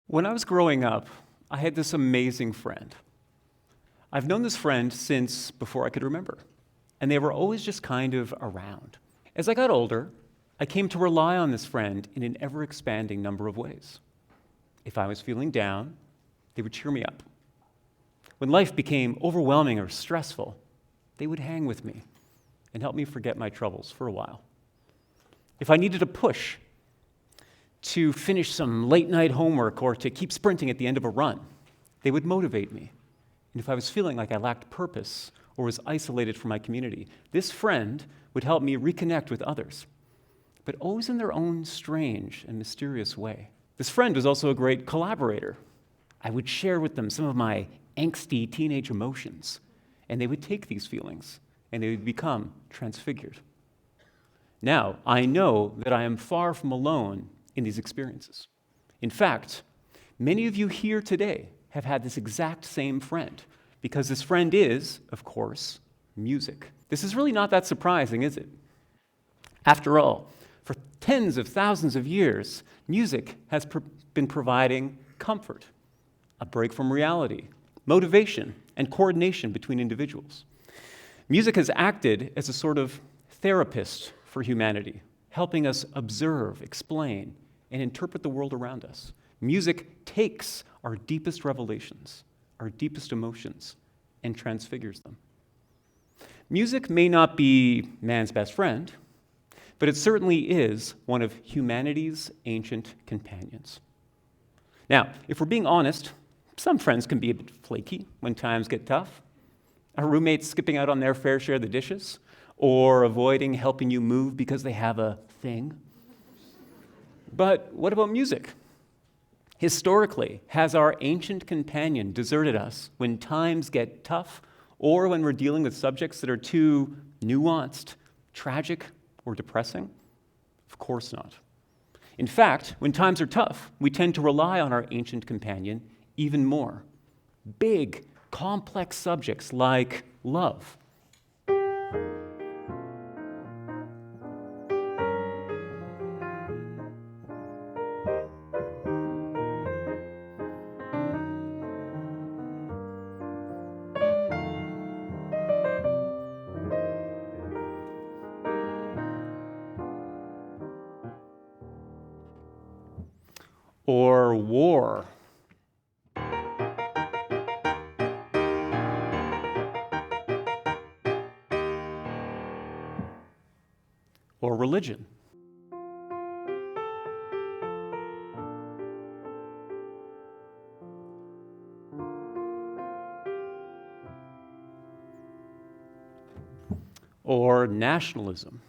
When I was growing up, I had this amazing friend. I've known this friend since before I could remember, and they were always just kind of around. As I got older, I came to rely on this friend in an ever-expanding number of ways. If I was feeling down, they would cheer me up. When life became overwhelming or stressful, they would hang with me and help me forget my troubles for a while. If I needed a push to finish some late-night homework or to keep sprinting at the end of a run, they would motivate me. And if I was feeling like I lacked purpose or was isolated from my community, this friend would help me reconnect with others, but always in their own strange and mysterious way. This friend was also a great collaborator. I would share with them some of my angsty teenage emotions, and they would take these feelings and they would become transfigured. Now, I know that I am far from alone in these experiences. In fact, many of you here today have had this exact same friend, because this friend is, of course, music. This is really not that surprising, is it? After all, for tens of thousands of years, music has been providing comfort, a break from reality, motivation, and coordination between individuals. Music has acted as a sort of therapist for humanity, helping us observe, explain, and interpret the world around us. Music takes our deepest revelations, our deepest emotions, and transfigures them. Music may not be man's best friend, but it certainly is one of humanity's ancient companions. Now, if we're being honest, some friends can be a bit flaky when times get tough. A roommate skipping out on their fair share of the dishes, or avoiding helping you move because they have a thing. But what about music? Historically, has our ancient companion deserted us when times get tough or when we're dealing with subjects that are too nuanced, tragic, or depressing? Of course not. In fact, when times are tough, we tend to rely on our ancient companion even more. Big, complex subjects like love, or war, or religion. Or nationalism.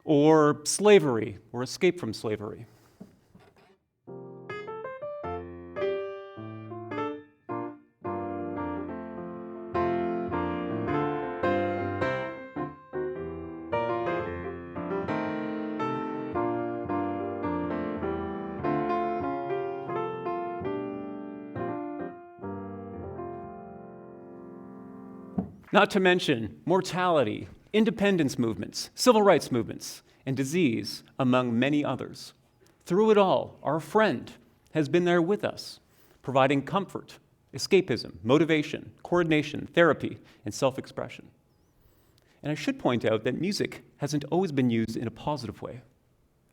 Or slavery, or escape from slavery. Not to mention mortality, independence movements, civil rights movements, and disease, among many others. Through it all, our friend has been there with us, providing comfort, escapism, motivation, coordination, therapy, and self-expression. And I should point out that music hasn't always been used in a positive way.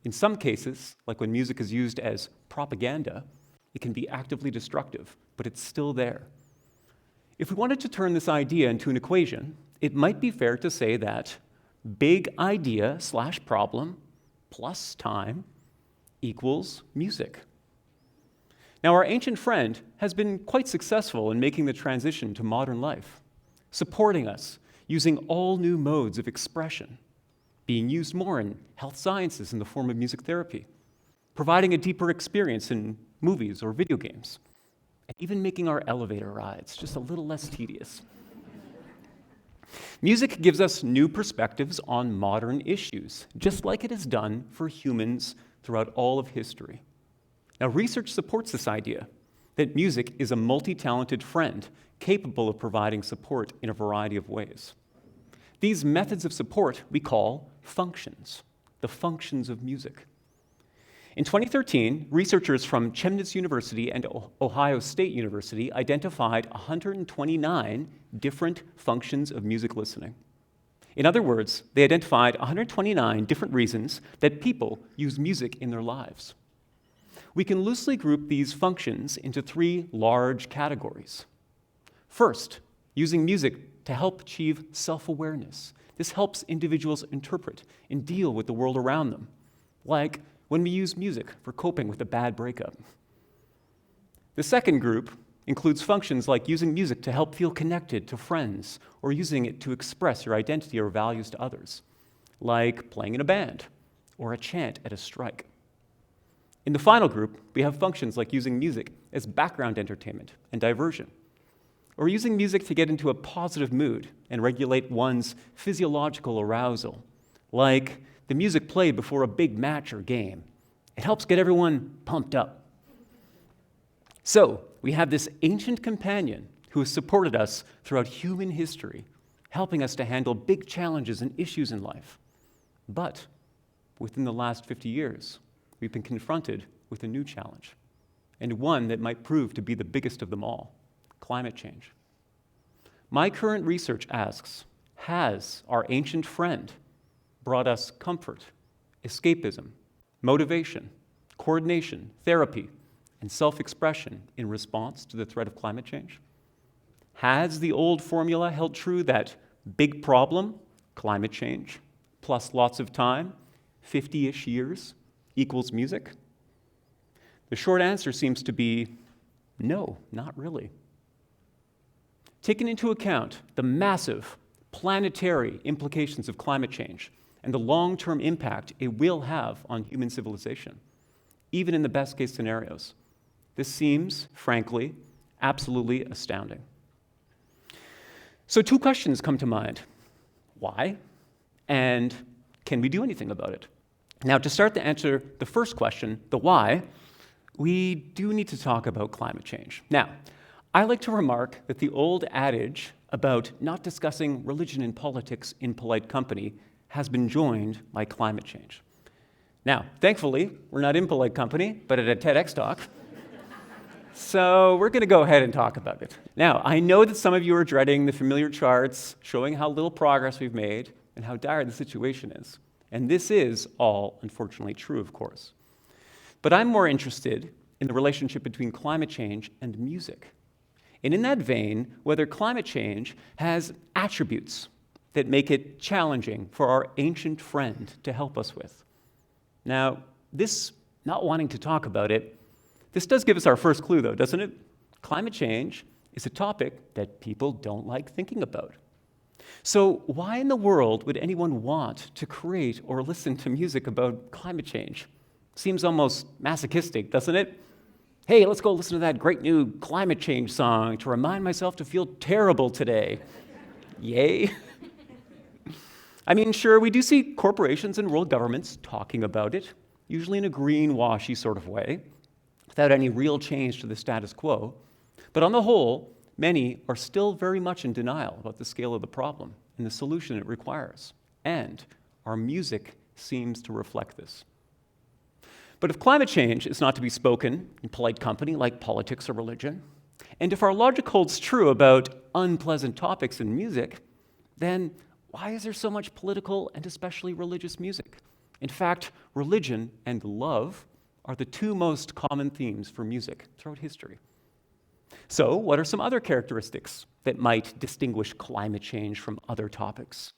In some cases, like when music is used as propaganda, it can be actively destructive, but it's still there. If we wanted to turn this idea into an equation, it might be fair to say that big idea/problem plus time equals music. Now, our ancient friend has been quite successful in making the transition to modern life, supporting us using all new modes of expression, being used more in health sciences in the form of music therapy, providing a deeper experience in movies or video games, and even making our elevator rides just a little less tedious. Music gives us new perspectives on modern issues, just like it has done for humans throughout all of history. Now, research supports this idea that music is a multi-talented friend capable of providing support in a variety of ways. These methods of support we call functions, the functions of music. In 2013, researchers from Chemnitz University and Ohio State University identified 129 different functions of music listening. In other words, they identified 129 different reasons that people use music in their lives. We can loosely group these functions into three large categories. First, using music to help achieve self-awareness. This helps individuals interpret and deal with the world around them, like when we use music for coping with a bad breakup. The second group includes functions like using music to help feel connected to friends or using it to express your identity or values to others, like playing in a band or a chant at a strike. In the final group, we have functions like using music as background entertainment and diversion, or using music to get into a positive mood and regulate one's physiological arousal, like the music played before a big match or game. It helps get everyone pumped up. So, we have this ancient companion who has supported us throughout human history, helping us to handle big challenges and issues in life. But within the last 50 years, we've been confronted with a new challenge, and one that might prove to be the biggest of them all: climate change. My current research asks, has our ancient friend brought us comfort, escapism, motivation, coordination, therapy, and self-expression in response to the threat of climate change? Has the old formula held true that big problem, climate change, plus lots of time, 50-ish years, equals music? The short answer seems to be no, not really. Taking into account the massive planetary implications of climate change and the long-term impact it will have on human civilization, even in the best-case scenarios, this seems, frankly, absolutely astounding. So 2 questions come to mind. Why? And can we do anything about it? Now, to start to answer the first question, the why, we do need to talk about climate change. Now, I like to remark that the old adage about not discussing religion and politics in polite company has been joined by climate change. Now, thankfully, we're not in polite company, but at a TEDx talk. So we're going to go ahead and talk about it. Now, I know that some of you are dreading the familiar charts showing how little progress we've made and how dire the situation is. And this is all, unfortunately, true, of course. But I'm more interested in the relationship between climate change and music. And in that vein, whether climate change has attributes that make it challenging for our ancient friend to help us with. Now, this not wanting to talk about it, this does give us our first clue, though, doesn't it? Climate change is a topic that people don't like thinking about. So why in the world would anyone want to create or listen to music about climate change? Seems almost masochistic, doesn't it? Hey, let's go listen to that great new climate change song to remind myself to feel terrible today. Yay. I mean, sure, we do see corporations and world governments talking about it, usually in a greenwashy sort of way, without any real change to the status quo. But on the whole, many are still very much in denial about the scale of the problem and the solution it requires. And our music seems to reflect this. But if climate change is not to be spoken in polite company like politics or religion, and if our logic holds true about unpleasant topics in music, then why is there so much political and especially religious music? In fact, religion and love are the 2 most common themes for music throughout history. So, what are some other characteristics that might distinguish climate change from other topics?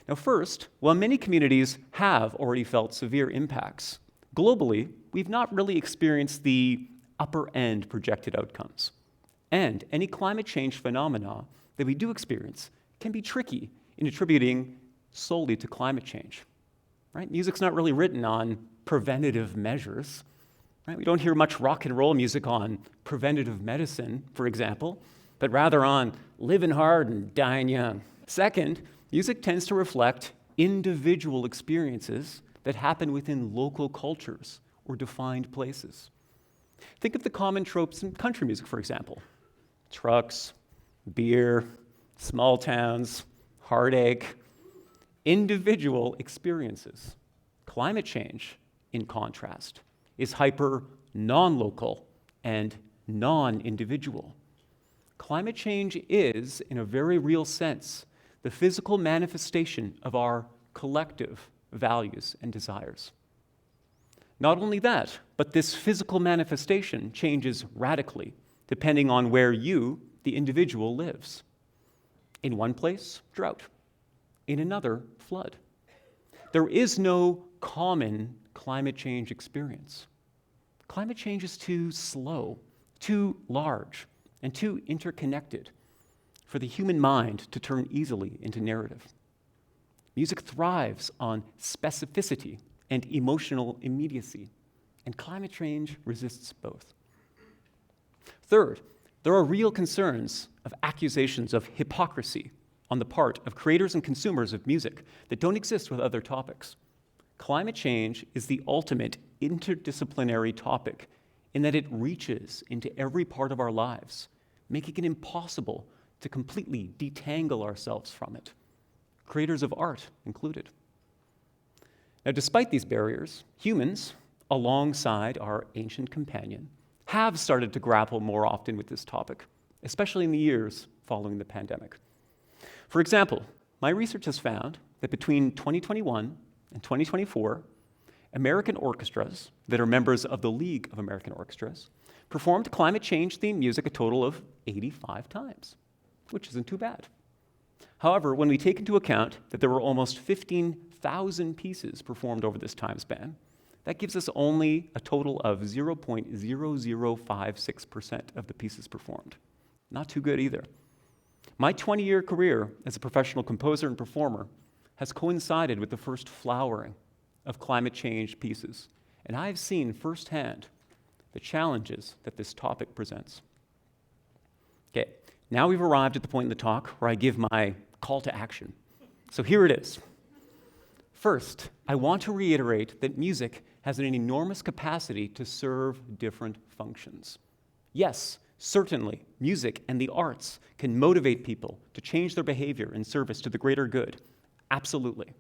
Now, first, while many communities have already felt severe impacts, globally, we've not really experienced the upper-end projected outcomes. And any climate change phenomena that we do experience can be tricky in attributing solely to climate change. Right? Music's not really written on preventative measures. Right? We don't hear much rock and roll music on preventative medicine, for example, but rather on living hard and dying young. Second, music tends to reflect individual experiences that happen within local cultures or defined places. Think of the common tropes in country music, for example. Trucks, beer, small towns, heartache, individual experiences. Climate change, in contrast, is hyper non-local and non-individual. Climate change is, in a very real sense, the physical manifestation of our collective values and desires. Not only that, but this physical manifestation changes radically depending on where you, the individual, lives. In one place, drought. In another, flood. There is no common climate change experience. Climate change is too slow, too large, and too interconnected for the human mind to turn easily into narrative. Music thrives on specificity and emotional immediacy, and climate change resists both. Third, there are real concerns of accusations of hypocrisy on the part of creators and consumers of music that don't exist with other topics. Climate change is the ultimate interdisciplinary topic in that it reaches into every part of our lives, making it impossible to completely detangle ourselves from it, creators of art included. Now, despite these barriers, humans, alongside our ancient companion, have started to grapple more often with this topic, especially in the years following the pandemic. For example, my research has found that between 2021 and 2024, American orchestras that are members of the League of American Orchestras performed climate change-themed music a total of 85 times, which isn't too bad. However, when we take into account that there were almost 15,000 pieces performed over this time span, that gives us only a total of 0.0056% of the pieces performed. Not too good either. My 20-year career as a professional composer and performer has coincided with the first flowering of climate change pieces, and I've seen firsthand the challenges that this topic presents. Okay, now we've arrived at the point in the talk where I give my call to action. So here it is. First, I want to reiterate that music has an enormous capacity to serve different functions. Yes, certainly, music and the arts can motivate people to change their behavior in service to the greater good. Absolutely.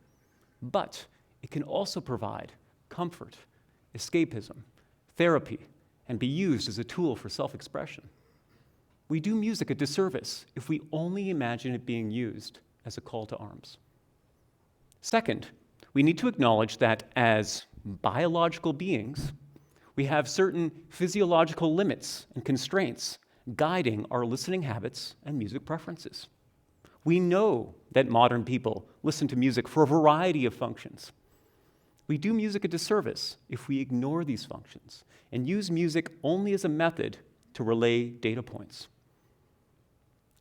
But it can also provide comfort, escapism, therapy, and be used as a tool for self-expression. We do music a disservice if we only imagine it being used as a call to arms. Second, we need to acknowledge that as biological beings, we have certain physiological limits and constraints guiding our listening habits and music preferences. We know that modern people listen to music for a variety of functions. We do music a disservice if we ignore these functions and use music only as a method to relay data points.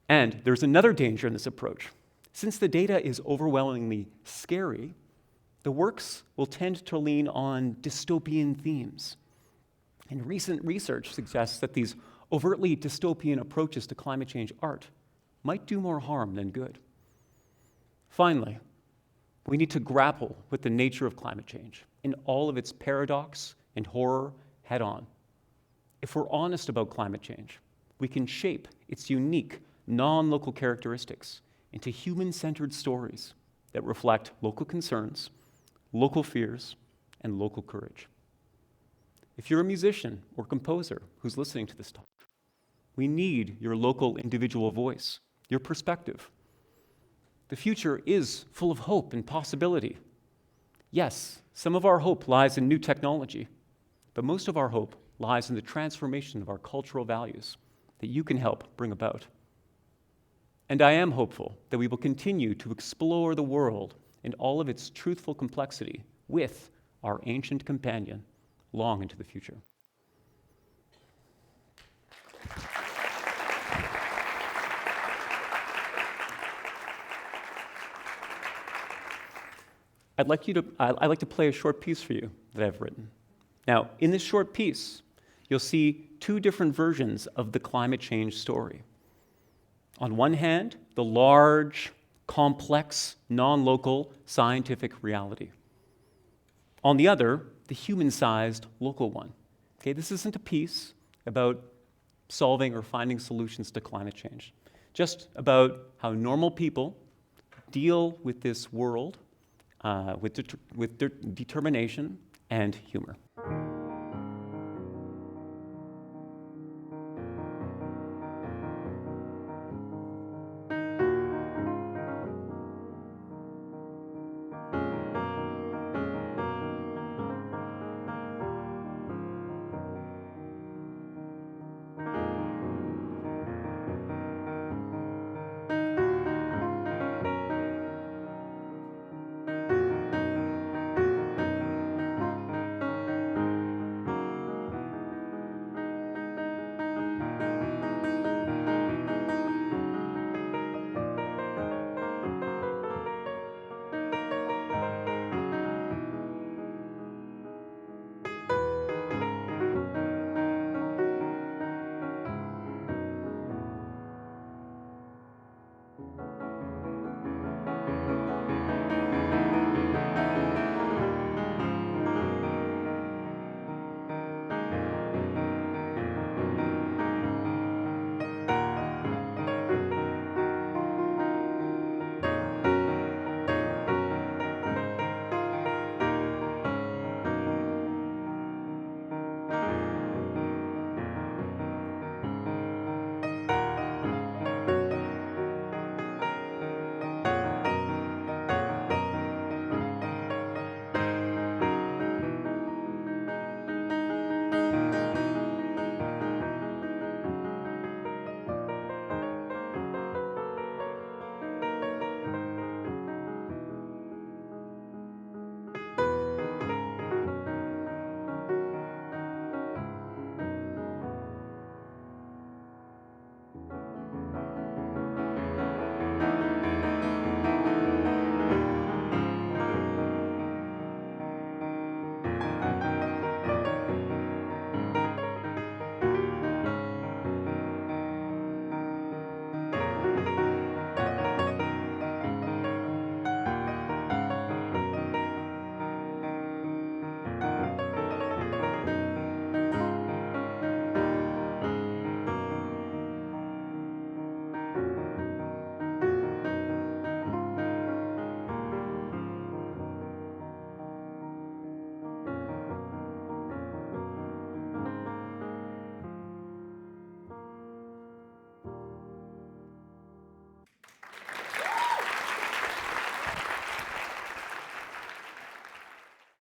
And there's another danger in this approach. Since the data is overwhelmingly scary, the works will tend to lean on dystopian themes. And recent research suggests that these overtly dystopian approaches to climate change art might do more harm than good. Finally, we need to grapple with the nature of climate change in all of its paradox and horror head-on. If we're honest about climate change, we can shape its unique, non-local characteristics into human-centered stories that reflect local concerns, local fears, and local courage. If you're a musician or composer who's listening to this talk, we need your local individual voice, your perspective. The future is full of hope and possibility. Yes, some of our hope lies in new technology, but most of our hope lies in the transformation of our cultural values that you can help bring about. And I am hopeful that we will continue to explore the world in all of its truthful complexity with our ancient companion long into the future. I'd like to play a short piece for you that I've written. Now, in this short piece, you'll see two different versions of the climate change story. On one hand, the large, complex, non-local scientific reality. On the other, the human-sized local one. Okay, this isn't a piece about solving or finding solutions to climate change, just about how normal people deal with this world with determination and humor.